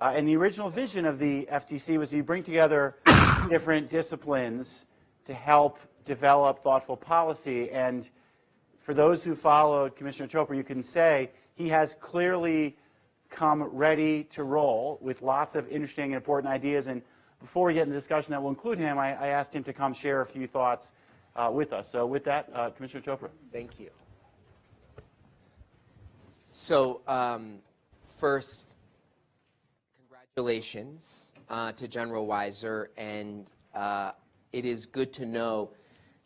And the original vision of the FTC was to bring together different disciplines to help develop thoughtful policy. And for those who followed Commissioner Chopra, you can say he has clearly come ready to roll with lots of interesting and important ideas. And before we get into the discussion that will include him, I asked him to come share a few thoughts with us. So with that, Commissioner Chopra. Thank you. So first, congratulations to General Weiser, and it is good to know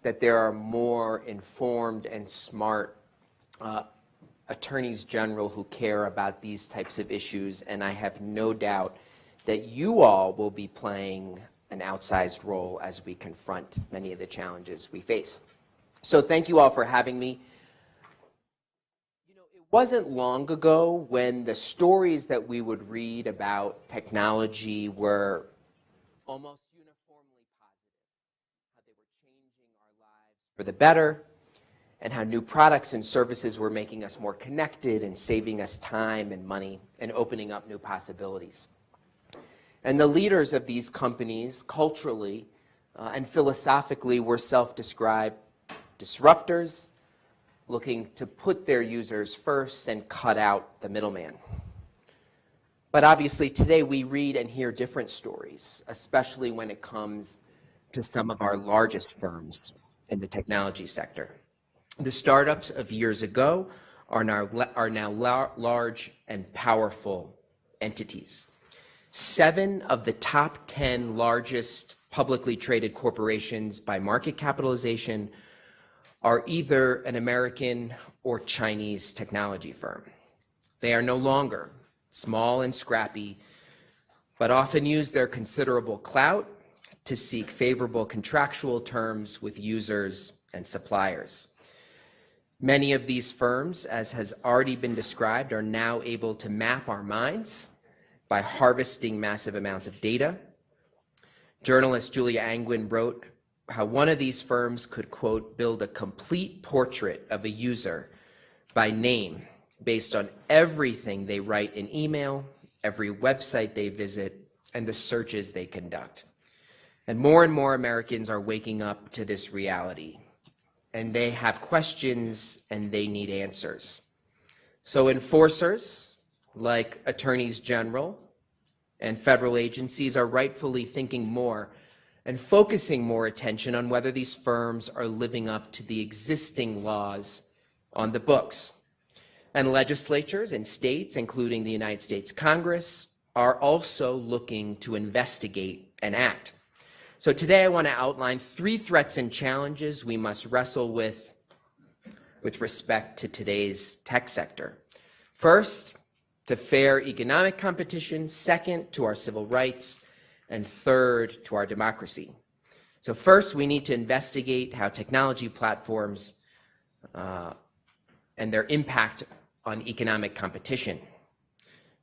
that there are more informed and smart attorneys general who care about these types of issues, and I have no doubt that you all will be playing an outsized role as we confront many of the challenges we face. So thank you all for having me. You know, it wasn't long ago when the stories that we would read about technology were almost uniformly positive, how they were changing our lives for the better, and how new products and services were making us more connected and saving us time and money and opening up new possibilities. And the leaders of these companies, culturally and philosophically, were self-described disruptors, looking to put their users first and cut out the middleman. But obviously today we read and hear different stories, especially when it comes to some of our largest firms in the technology sector. The startups of years ago are now large and powerful entities. 7 of the top 10 largest publicly traded corporations by market capitalization are either an American or Chinese technology firm. They are no longer small and scrappy, but often use their considerable clout to seek favorable contractual terms with users and suppliers. Many of these firms, as has already been described, are now able to map our minds by harvesting massive amounts of data. Journalist Julia Angwin wrote how one of these firms could, quote, build a complete portrait of a user by name based on everything they write in email, every website they visit, and the searches they conduct. And more Americans are waking up to this reality, and they have questions and they need answers. So enforcers, like attorneys general and federal agencies, are rightfully thinking more and focusing more attention on whether these firms are living up to the existing laws on the books. And legislatures in states, including the United States Congress, are also looking to investigate and act. So today I want to outline 3 threats and challenges we must wrestle with respect to today's tech sector. First, to fair economic competition. Second, to our civil rights. And third, to our democracy. So first, we need to investigate how technology platforms and their impact on economic competition.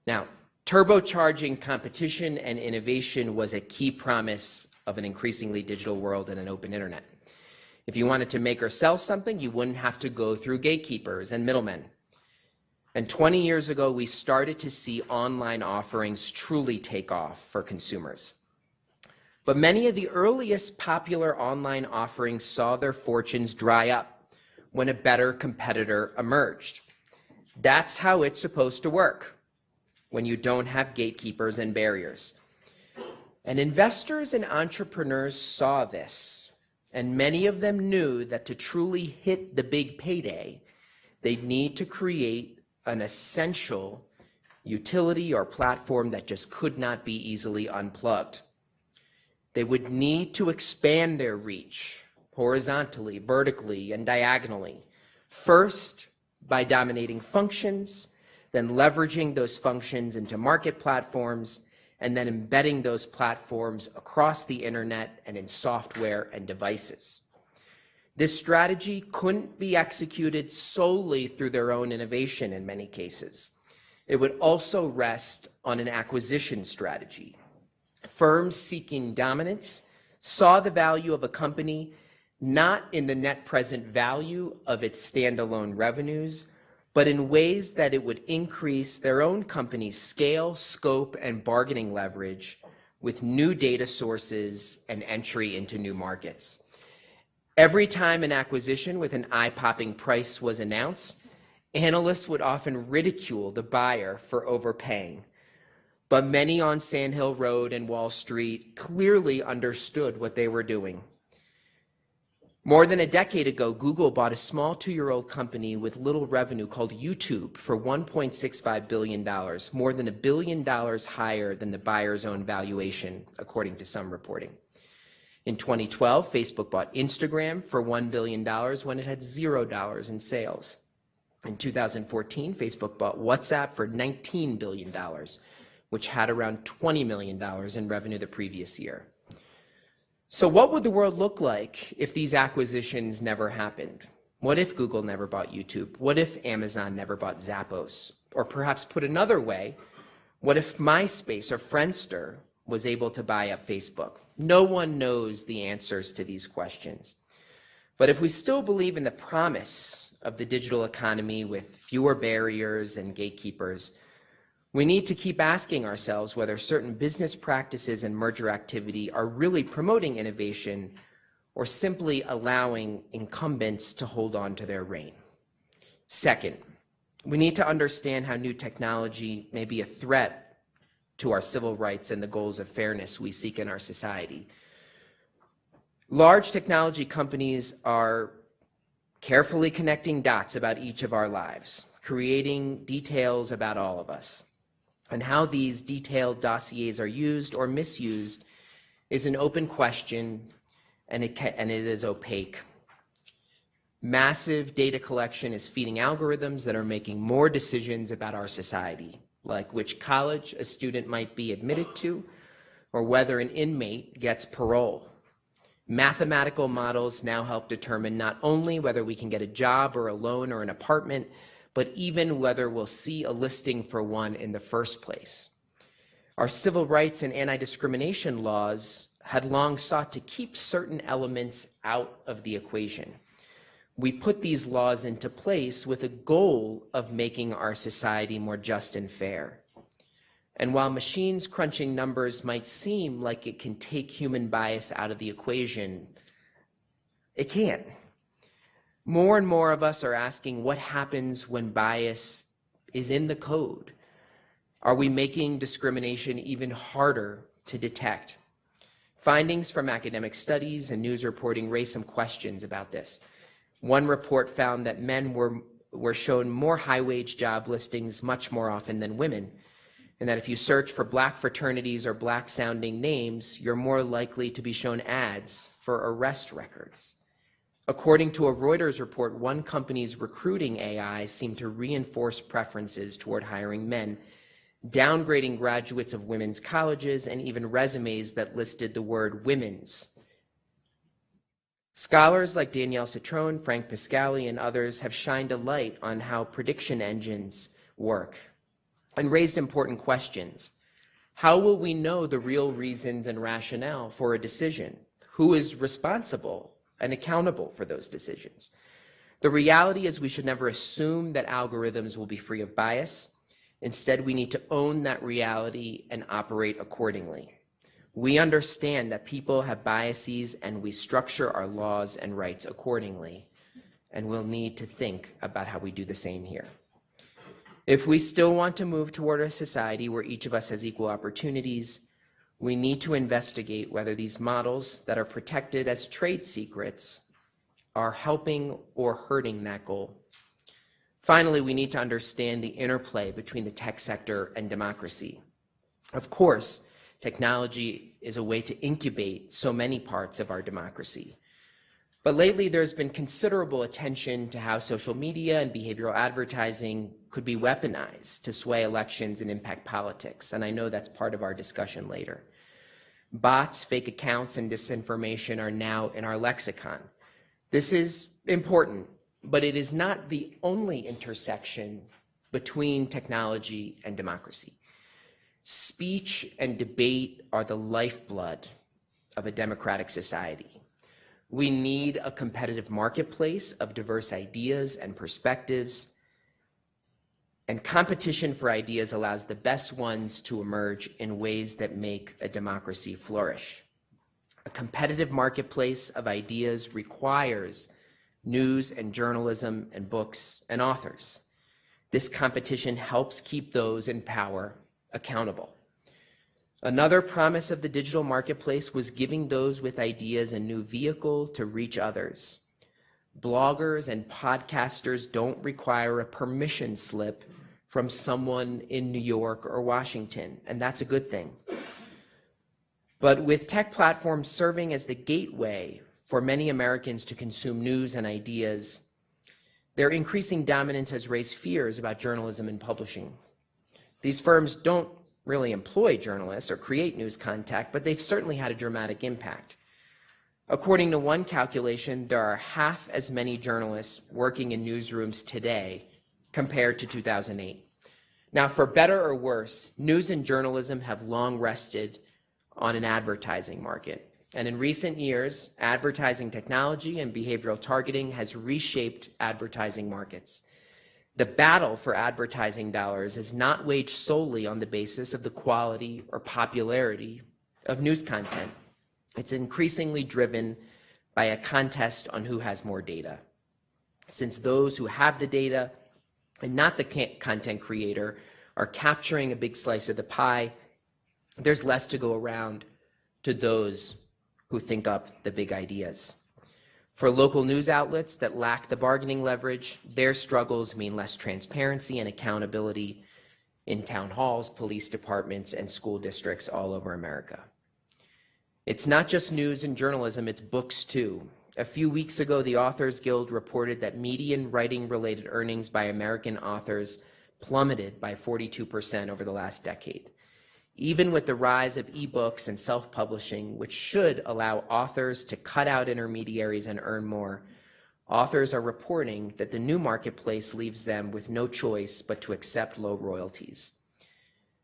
Now, turbocharging competition and innovation was a key promise of an increasingly digital world and an open internet. If you wanted to make or sell something, you wouldn't have to go through gatekeepers and middlemen. And 20 years ago, we started to see online offerings truly take off for consumers. But many of the earliest popular online offerings saw their fortunes dry up when a better competitor emerged. That's how it's supposed to work when you don't have gatekeepers and barriers. And investors and entrepreneurs saw this, and many of them knew that to truly hit the big payday, they'd need to create an essential utility or platform that just could not be easily unplugged. They would need to expand their reach horizontally, vertically, and diagonally. First, by dominating functions, then leveraging those functions into market platforms, and then embedding those platforms across the internet and in software and devices. This strategy couldn't be executed solely through their own innovation in many cases. It would also rest on an acquisition strategy. Firms seeking dominance saw the value of a company not in the net present value of its standalone revenues, but in ways that it would increase their own company's scale, scope, and bargaining leverage with new data sources and entry into new markets. Every time an acquisition with an eye-popping price was announced, analysts would often ridicule the buyer for overpaying. But many on Sand Hill Road and Wall Street clearly understood what they were doing. More than a decade ago, Google bought a small 2-year-old company with little revenue called YouTube for $1.65 billion, more than $1 billion higher than the buyer's own valuation, according to some reporting. In 2012, Facebook bought Instagram for $1 billion when it had $0 in sales. In 2014, Facebook bought WhatsApp for $19 billion, which had around $20 million in revenue the previous year. So what would the world look like if these acquisitions never happened? What if Google never bought YouTube? What if Amazon never bought Zappos? Or perhaps put another way, what if MySpace or Friendster was able to buy up Facebook? No one knows the answers to these questions. But if we still believe in the promise of the digital economy with fewer barriers and gatekeepers, we need to keep asking ourselves whether certain business practices and merger activity are really promoting innovation or simply allowing incumbents to hold on to their reign. Second, we need to understand how new technology may be a threat to our civil rights and the goals of fairness we seek in our society. Large technology companies are carefully connecting dots about each of our lives, creating details about all of us. And how these detailed dossiers are used or misused is an open question, and it is opaque. Massive data collection is feeding algorithms that are making more decisions about our society, like which college a student might be admitted to, or whether an inmate gets parole. Mathematical models now help determine not only whether we can get a job or a loan or an apartment, but even whether we'll see a listing for one in the first place. Our civil rights and anti-discrimination laws had long sought to keep certain elements out of the equation. We put these laws into place with a goal of making our society more just and fair. And while machines crunching numbers might seem like it can take human bias out of the equation, it can't. More and more of us are asking what happens when bias is in the code. Are we making discrimination even harder to detect? Findings from academic studies and news reporting raise some questions about this. One report found that men were shown more high-wage job listings much more often than women, and that if you search for black fraternities or black-sounding names, you're more likely to be shown ads for arrest records. According to a Reuters report, one company's recruiting AI seemed to reinforce preferences toward hiring men, downgrading graduates of women's colleges and even resumes that listed the word women's. Scholars like Danielle Citron, Frank Piscali, and others have shined a light on how prediction engines work and raised important questions. How will we know the real reasons and rationale for a decision? Who is responsible and accountable for those decisions? The reality is we should never assume that algorithms will be free of bias. Instead, we need to own that reality and operate accordingly. We understand that people have biases and we structure our laws and rights accordingly, and we'll need to think about how we do the same here. If we still want to move toward a society where each of us has equal opportunities, we need to investigate whether these models that are protected as trade secrets are helping or hurting that goal. Finally, we need to understand the interplay between the tech sector and democracy. Of course, technology is a way to incubate so many parts of our democracy. But lately, there's been considerable attention to how social media and behavioral advertising could be weaponized to sway elections and impact politics, and I know that's part of our discussion later. Bots, fake accounts, and disinformation are now in our lexicon. This is important, but it is not the only intersection between technology and democracy. Speech and debate are the lifeblood of a democratic society. We need a competitive marketplace of diverse ideas and perspectives, And competition for ideas allows the best ones to emerge in ways that make a democracy flourish. A competitive marketplace of ideas requires news and journalism and books and authors. This competition helps keep those in power accountable. Another promise of the digital marketplace was giving those with ideas a new vehicle to reach others. Bloggers and podcasters don't require a permission slip from someone in New York or Washington, and that's a good thing. But with tech platforms serving as the gateway for many Americans to consume news and ideas, their increasing dominance has raised fears about journalism and publishing. These firms don't really employ journalists or create news content, but they've certainly had a dramatic impact. According to one calculation, there are half as many journalists working in newsrooms today compared to 2008. Now, for better or worse, news and journalism have long rested on an advertising market. And in recent years, advertising technology and behavioral targeting has reshaped advertising markets. The battle for advertising dollars is not waged solely on the basis of the quality or popularity of news content. It's increasingly driven by a contest on who has more data. Since those who have the data and not the content creator are capturing a big slice of the pie, there's less to go around to those who think up the big ideas. For local news outlets that lack the bargaining leverage, their struggles mean less transparency and accountability in town halls, police departments, and school districts all over America. It's not just news and journalism, it's books too. A few weeks ago, the Authors Guild reported that median writing-related earnings by American authors plummeted by 42% over the last decade. Even with the rise of ebooks and self-publishing, which should allow authors to cut out intermediaries and earn more, authors are reporting that the new marketplace leaves them with no choice but to accept low royalties.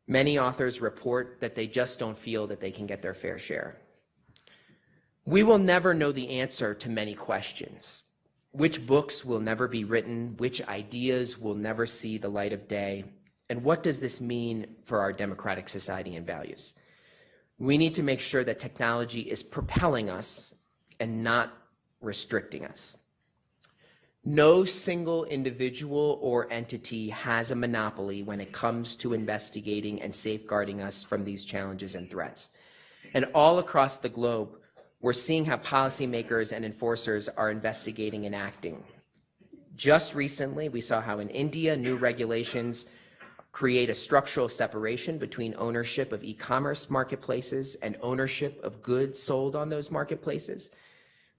Many authors report that they just don't feel that they can get their fair share. We will never know the answer to many questions. Which books will never be written? Which ideas will never see the light of day? And what does this mean for our democratic society and values? We need to make sure that technology is propelling us and not restricting us. No single individual or entity has a monopoly when it comes to investigating and safeguarding us from these challenges and threats. And all across the globe, we're seeing how policymakers and enforcers are investigating and acting. Just recently, we saw how in India, new regulations create a structural separation between ownership of e-commerce marketplaces and ownership of goods sold on those marketplaces.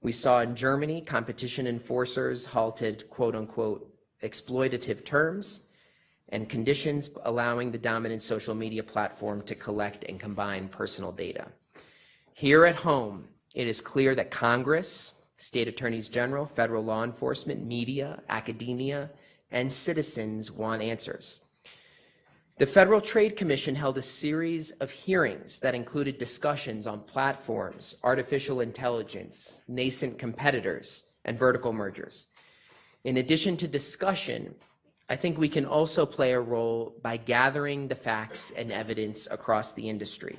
We saw in Germany, competition enforcers halted quote-unquote exploitative terms and conditions allowing the dominant social media platform to collect and combine personal data. Here at home, it is clear that Congress, state attorneys general, federal law enforcement, media, academia, and citizens want answers. The Federal Trade Commission held a series of hearings that included discussions on platforms, artificial intelligence, nascent competitors, and vertical mergers. In addition to discussion, I think we can also play a role by gathering the facts and evidence across the industry.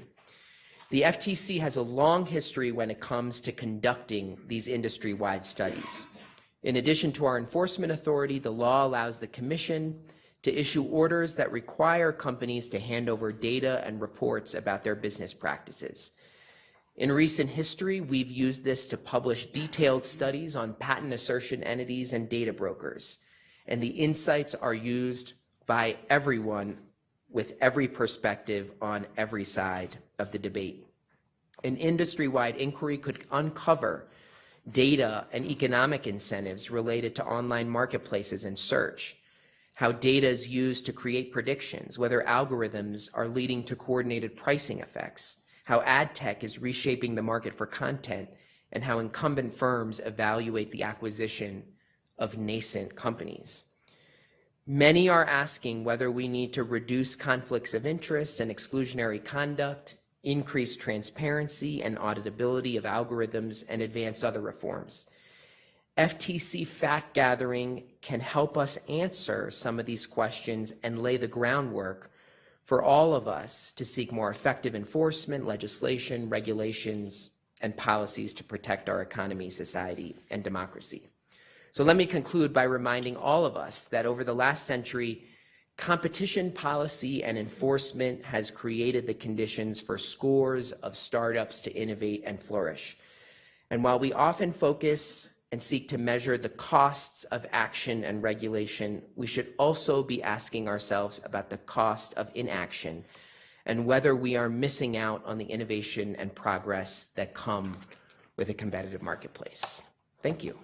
The FTC has a long history when it comes to conducting these industry-wide studies. In addition to our enforcement authority, the law allows the Commission to issue orders that require companies to hand over data and reports about their business practices. In recent history, we've used this to publish detailed studies on patent assertion entities and data brokers, and the insights are used by everyone with every perspective on every side of the debate. An industry-wide inquiry could uncover data and economic incentives related to online marketplaces and search, how data is used to create predictions, whether algorithms are leading to coordinated pricing effects, how ad tech is reshaping the market for content, and how incumbent firms evaluate the acquisition of nascent companies. Many are asking whether we need to reduce conflicts of interest and exclusionary conduct, increase transparency and auditability of algorithms, and advance other reforms. FTC fact gathering can help us answer some of these questions and lay the groundwork for all of us to seek more effective enforcement, legislation, regulations, and policies to protect our economy, society, and democracy. So let me conclude by reminding all of us that over the last century, competition policy and enforcement has created the conditions for scores of startups to innovate and flourish. And while we often focus and seek to measure the costs of action and regulation, we should also be asking ourselves about the cost of inaction and whether we are missing out on the innovation and progress that come with a competitive marketplace. Thank you.